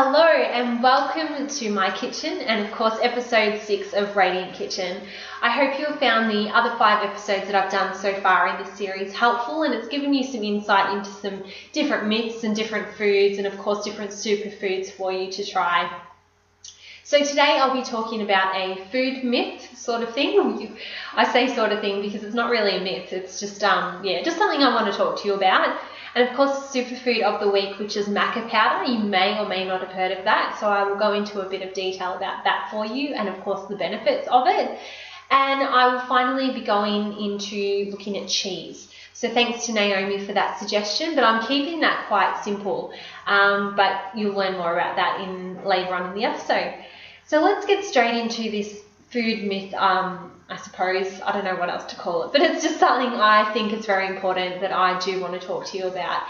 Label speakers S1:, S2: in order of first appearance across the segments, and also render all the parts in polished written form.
S1: Hello and welcome to my kitchen and of course episode 6 of Radiant Kitchen. I hope you have found the other 5 episodes that I've done so far in this series helpful, and it's given you some insight into some different myths and different foods and of course different superfoods for you to try. So today I'll be talking about a food myth sort of thing. I say sort of thing because it's not really a myth, it's just just something I want to talk to you about. And of course, superfood of the week, which is maca powder. You may or may not have heard of that, so I will go into a bit of detail about that for you and of course the benefits of it. And I will finally be going into looking at cheese. So thanks to Naomi for that suggestion, but I'm keeping that quite simple. But you'll learn more about that later on in the episode. So let's get straight into this food myth, I suppose. I don't know what else to call it, but it's just something I think is very important that I do want to talk to you about.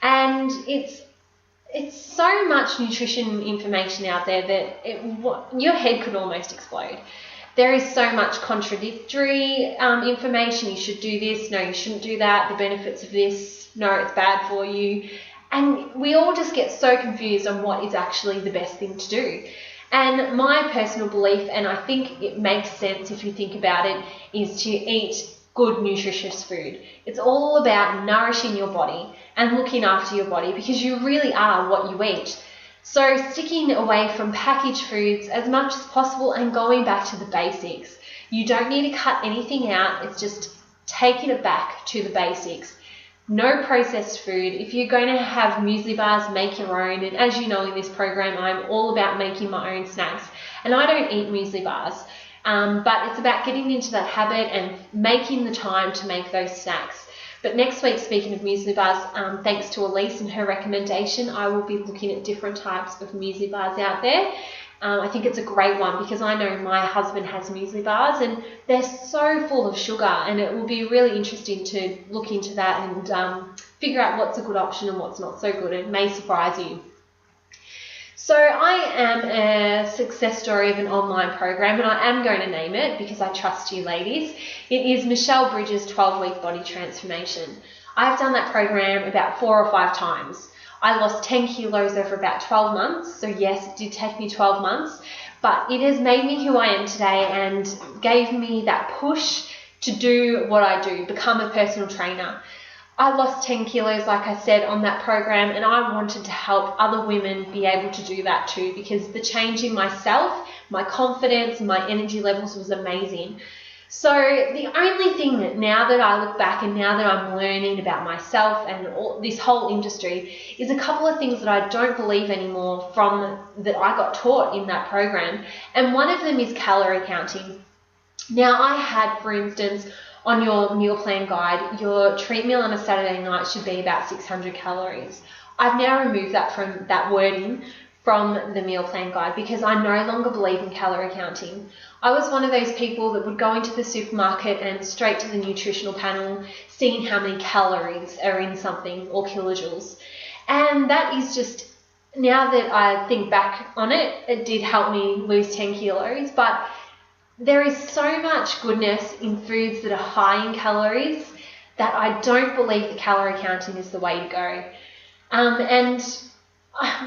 S1: And it's so much nutrition information out there that your head could almost explode. There is so much contradictory information. You should do this, no, you shouldn't do that, the benefits of this, no, it's bad for you. And we all just get so confused on what is actually the best thing to do. And my personal belief, and I think it makes sense if you think about it, is to eat good, nutritious food. It's all about nourishing your body and looking after your body because you really are what you eat. So sticking away from packaged foods as much as possible and going back to the basics. You don't need to cut anything out. It's just taking it back to the basics. No processed food. If you're going to have muesli bars, make your own. And as you know, in this program, I'm all about making my own snacks. And I don't eat muesli bars, but it's about getting into that habit and making the time to make those snacks. But next week, speaking of muesli bars, thanks to Elise and her recommendation, I will be looking at different types of muesli bars out there. I think it's a great one because I know my husband has muesli bars and they're so full of sugar, and it will be really interesting to look into that and figure out what's a good option and what's not so good. It may surprise you. So I am a success story of an online program, and I am going to name it because I trust you ladies. It is Michelle Bridges' 12-week body transformation. I've done that program about 4 or 5 times. I lost 10 kilos over about 12 months. So yes, it did take me 12 months, but it has made me who I am today and gave me that push to do what I do, become a personal trainer. I lost 10 kilos, like I said, on that program, and I wanted to help other women be able to do that too, because the change in myself, my confidence, my energy levels was amazing. So the only thing that now that I look back and now that I'm learning about myself and this whole industry is a couple of things that I don't believe anymore that I got taught in that program. And one of them is calorie counting. Now I had, for instance, on your meal plan guide, your treat meal on a Saturday night should be about 600 calories. I've now removed that from that wording from the meal plan guide because I no longer believe in calorie counting. I was one of those people that would go into the supermarket and straight to the nutritional panel, seeing how many calories are in something or kilojoules. And that is just, now that I think back on it, it did help me lose 10 kilos, but there is so much goodness in foods that are high in calories that I don't believe that calorie counting is the way to go.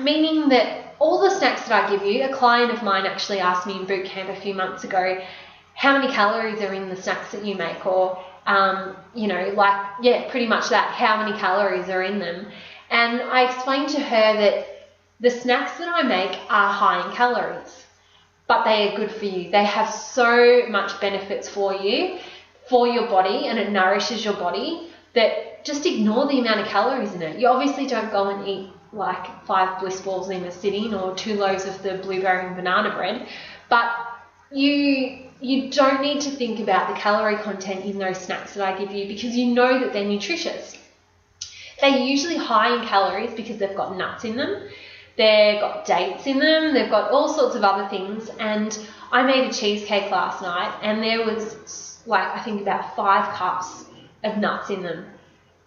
S1: Meaning that all the snacks that I give you, a client of mine actually asked me in boot camp a few months ago, how many calories are in the snacks that you make? Or, pretty much that, how many calories are in them? And I explained to her that the snacks that I make are high in calories, but they are good for you. They have so much benefits for you, for your body, and it nourishes your body that just ignore the amount of calories in it. You obviously don't go and eat like 5 bliss balls in a sitting or 2 loaves of the blueberry and banana bread, but you don't need to think about the calorie content in those snacks that I give you because you know that they're nutritious. They're usually high in calories because they've got nuts in them, they've got dates in them, they've got all sorts of other things. And I made a cheesecake last night and there was I think about 5 cups of nuts in them.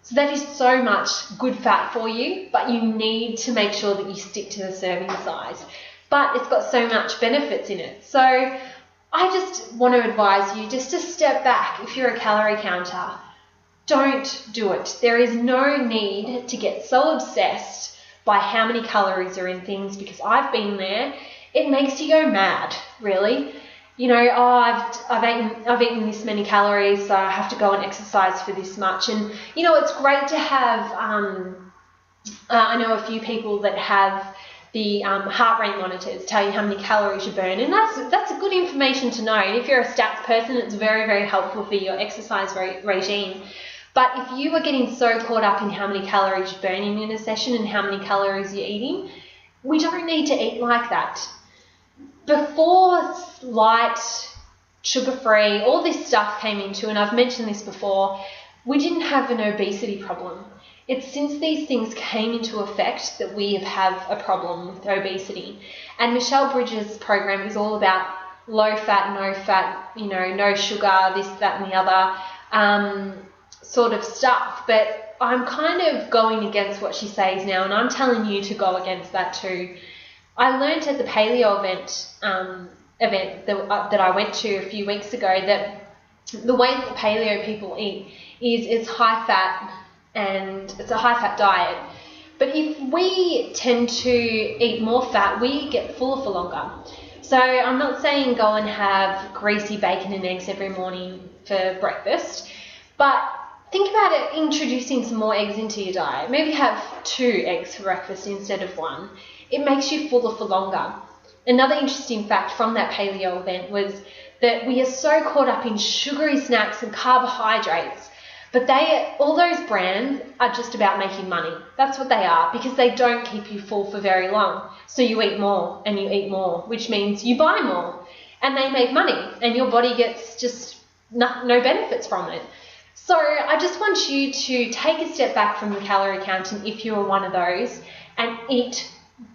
S1: So that is so much good fat for you, but you need to make sure that you stick to the serving size. But it's got so much benefits in it. So I just want to advise you just to step back. If you're a calorie counter, don't do it. There is no need to get so obsessed by how many calories are in things, because I've been there. It makes you go mad, really. You know, oh, I've eaten this many calories, so I have to go and exercise for this much. And you know, it's great to have. I know a few people that have the heart rate monitors tell you how many calories you burn, and that's a good information to know. And if you're a stats person, it's very, very helpful for your exercise regime. But if you are getting so caught up in how many calories you're burning in a session and how many calories you're eating, we don't need to eat like that. Before light, sugar-free, all this stuff came into, and I've mentioned this before, we didn't have an obesity problem. It's since these things came into effect that we have a problem with obesity. And Michelle Bridges' program is all about low fat, no fat, you know, no sugar, this, that, and the other sort of stuff. But I'm kind of going against what she says now, and I'm telling you to go against that too. I learned at the paleo event that I went to a few weeks ago that the way that the paleo people eat is it's high fat, and it's a high fat diet. But if we tend to eat more fat, we get fuller for longer. So I'm not saying go and have greasy bacon and eggs every morning for breakfast, but think about it, introducing some more eggs into your diet. Maybe have 2 eggs for breakfast instead of 1. It makes you fuller for longer. Another interesting fact from that paleo event was that we are so caught up in sugary snacks and carbohydrates, but all those brands are just about making money. That's what they are, because they don't keep you full for very long. So you eat more and you eat more, which means you buy more, and they make money, and your body gets just no benefits from it. So I just want you to take a step back from the calorie counting if you're one of those, and eat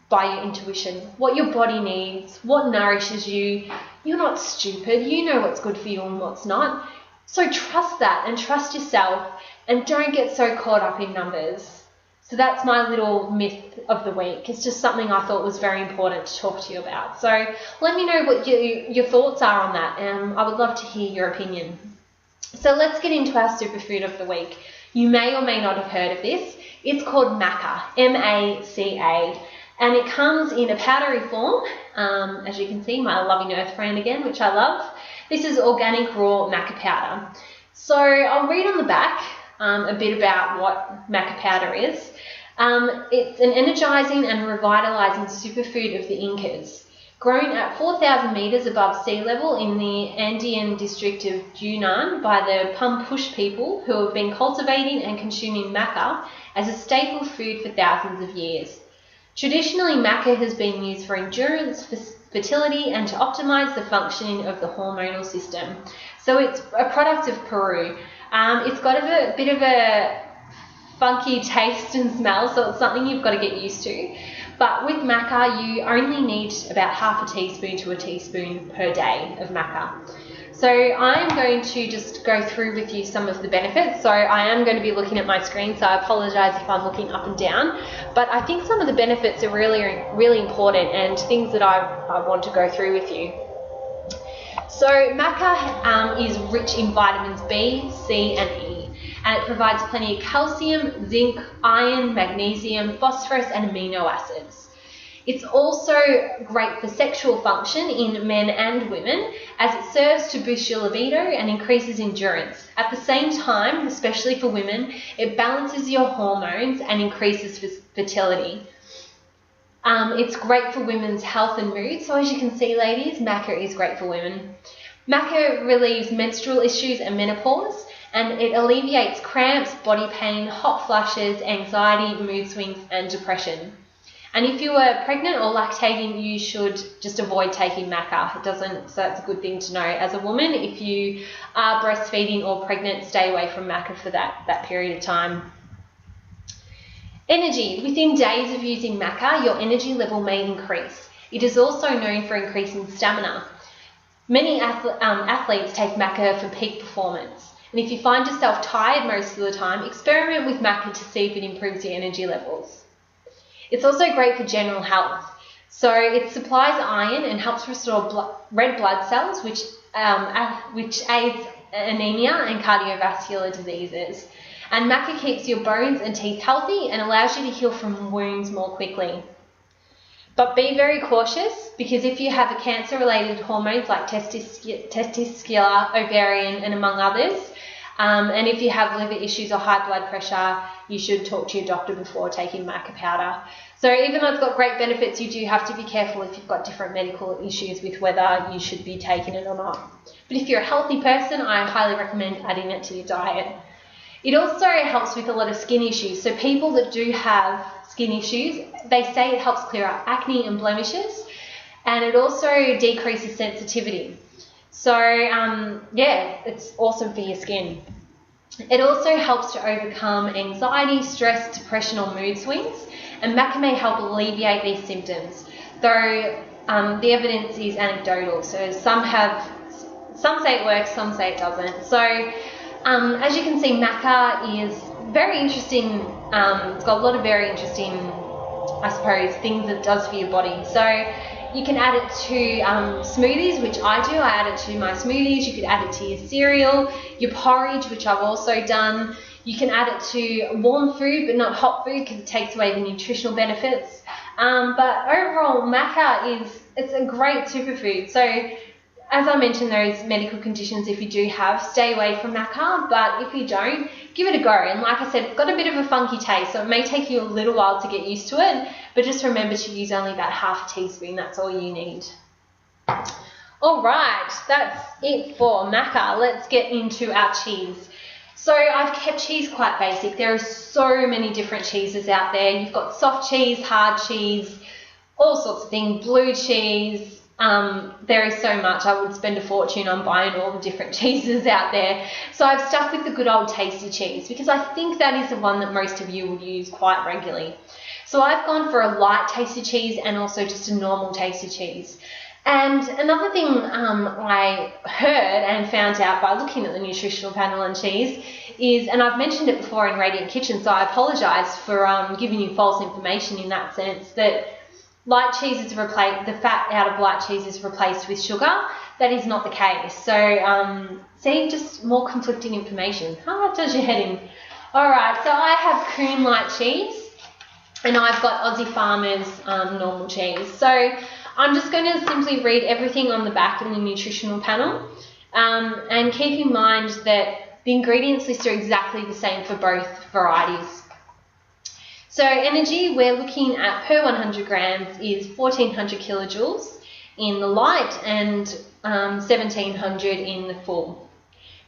S1: by your intuition, what your body needs, what nourishes you. You're not stupid. You know what's good for you and what's not. So trust that and trust yourself, and don't get so caught up in numbers. So that's my little myth of the week. It's just something I thought was very important to talk to you about. So let me know what your thoughts are on that, and I would love to hear your opinion. So let's get into our superfood of the week. You may or may not have heard of this. It's called maca, M-A-C-A. And it comes in a powdery form, as you can see, my Loving Earth brand again, which I love. This is organic raw maca powder. So I'll read on the back a bit about what maca powder is. It's an energizing and revitalizing superfood of the Incas. Grown at 4,000 meters above sea level in the Andean district of Yunnan by the Pampush people, who have been cultivating and consuming maca as a staple food for thousands of years. Traditionally, maca has been used for endurance, fertility, and to optimize the functioning of the hormonal system. So it's a product of Peru. It's got a bit of a funky taste and smell, so it's something you've got to get used to. But with maca, you only need about half a teaspoon to a teaspoon per day of maca. So I'm going to just go through with you some of the benefits. So I am going to be looking at my screen, so I apologize if I'm looking up and down. But I think some of the benefits are really, really important, and things that I want to go through with you. So maca is rich in vitamins B, C, and E, and it provides plenty of calcium, zinc, iron, magnesium, phosphorus, and amino acids. It's also great for sexual function in men and women, as it serves to boost your libido and increases endurance. At the same time, especially for women, it balances your hormones and increases fertility. It's great for women's health and mood. So as you can see, ladies, maca is great for women. Maca relieves menstrual issues and menopause, and it alleviates cramps, body pain, hot flushes, anxiety, mood swings, and depression. And if you are pregnant or lactating, you should just avoid taking maca. So that's a good thing to know. As a woman, if you are breastfeeding or pregnant, stay away from maca for that period of time. Energy. Within days of using maca, your energy level may increase. It is also known for increasing stamina. Many athletes take maca for peak performance. And if you find yourself tired most of the time, experiment with maca to see if it improves your energy levels. It's also great for general health. So it supplies iron and helps restore red blood cells, which aids anemia and cardiovascular diseases. And maca keeps your bones and teeth healthy and allows you to heal from wounds more quickly. But be very cautious, because if you have a cancer-related hormones like testicular, ovarian, and among others, and if you have liver issues or high blood pressure, you should talk to your doctor before taking maca powder. So even though it's got great benefits, you do have to be careful if you've got different medical issues with whether you should be taking it or not. But if you're a healthy person, I highly recommend adding it to your diet. It also helps with a lot of skin issues. So people that do have skin issues, they say it helps clear up acne and blemishes, and it also decreases sensitivity. So yeah, it's awesome for your skin. It also helps to overcome anxiety, stress, depression, or mood swings, and maca may help alleviate these symptoms, though the evidence is anecdotal. So some say it works, some say it doesn't. So as you can see, maca is very interesting. It's got a lot of very interesting, I suppose, things it does for your body. So you can add it to smoothies, which I do. I add it to my smoothies. You could add it to your cereal, your porridge, which I've also done. You can add it to warm food, but not hot food, because it takes away the nutritional benefits. But overall, maca it's a great superfood. So as I mentioned, those medical conditions, if you do have, stay away from maca, but if you don't, give it a go. And like I said, it's got a bit of a funky taste, so it may take you a little while to get used to it, but just remember to use only about half a teaspoon. That's all you need. All right, that's it for maca. Let's get into our cheese. So I've kept cheese quite basic. There are so many different cheeses out there. You've got soft cheese, hard cheese, all sorts of things, blue cheese. There is so much. I would spend a fortune on buying all the different cheeses out there. So I've stuck with the good old tasty cheese, because I think that is the one that most of you will use quite regularly. So I've gone for a light tasty cheese and also just a normal tasty cheese. And another thing I heard and found out by looking at the nutritional panel on cheese is, and I've mentioned it before in Radiant Kitchen, so I apologise for giving you false information in that sense, that light cheese is replaced, the fat out of light cheese is replaced with sugar. That is not the case. So, see, just more conflicting information. It does your head in. Alright, so I have Coon light cheese, and I've got Aussie Farmers normal cheese. So I'm just going to simply read everything on the back in the nutritional panel, and keep in mind that the ingredients list are exactly the same for both varieties. So energy, we're looking at per 100 grams is 1400 kilojoules in the light and 1700 in the full.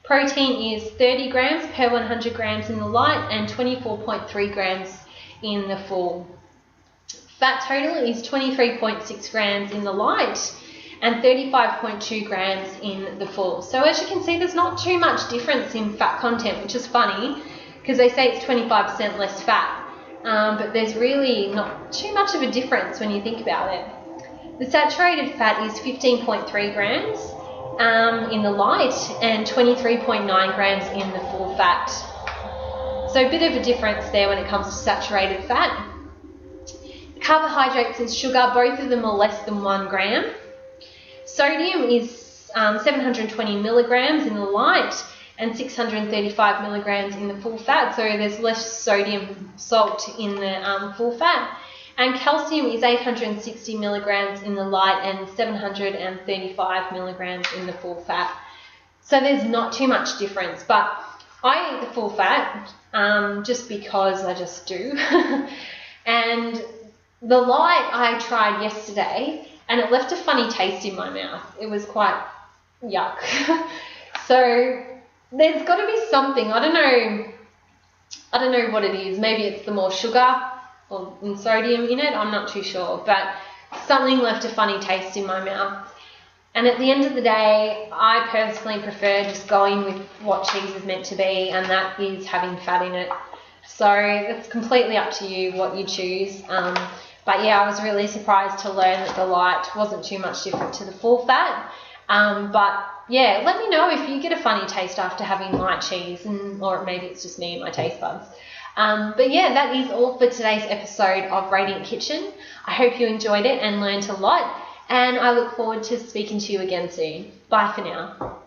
S1: Protein is 30 grams per 100 grams in the light and 24.3 grams in the full. Fat total is 23.6 grams in the light and 35.2 grams in the full. So as you can see, there's not too much difference in fat content, which is funny, because they say it's 25% less fat. But there's really not too much of a difference when you think about it. The saturated fat is 15.3 grams in the light and 23.9 grams in the full fat. So a bit of a difference there when it comes to saturated fat. Carbohydrates and sugar, both of them are less than 1 gram. Sodium is 720 milligrams in the light and 635 milligrams in the full fat, so there's less sodium salt in the full fat. And calcium is 860 milligrams in the light and 735 milligrams in the full fat. So there's not too much difference, but I eat the full fat just because I just do. And the light I tried yesterday, and it left a funny taste in my mouth. It was quite yuck. So there's got to be something. I don't know what it is. Maybe it's the more sugar or sodium in it. I'm not too sure. But something left a funny taste in my mouth. And at the end of the day, I personally prefer just going with what cheese is meant to be, and that is having fat in it. So it's completely up to you what you choose. But yeah, I was really surprised to learn that the light wasn't too much different to the full fat. But yeah, let me know if you get a funny taste after having light cheese, or maybe it's just me and my taste buds. But yeah, that is all for today's episode of Radiant Kitchen. I hope you enjoyed it and learned a lot, and I look forward to speaking to you again soon. Bye for now.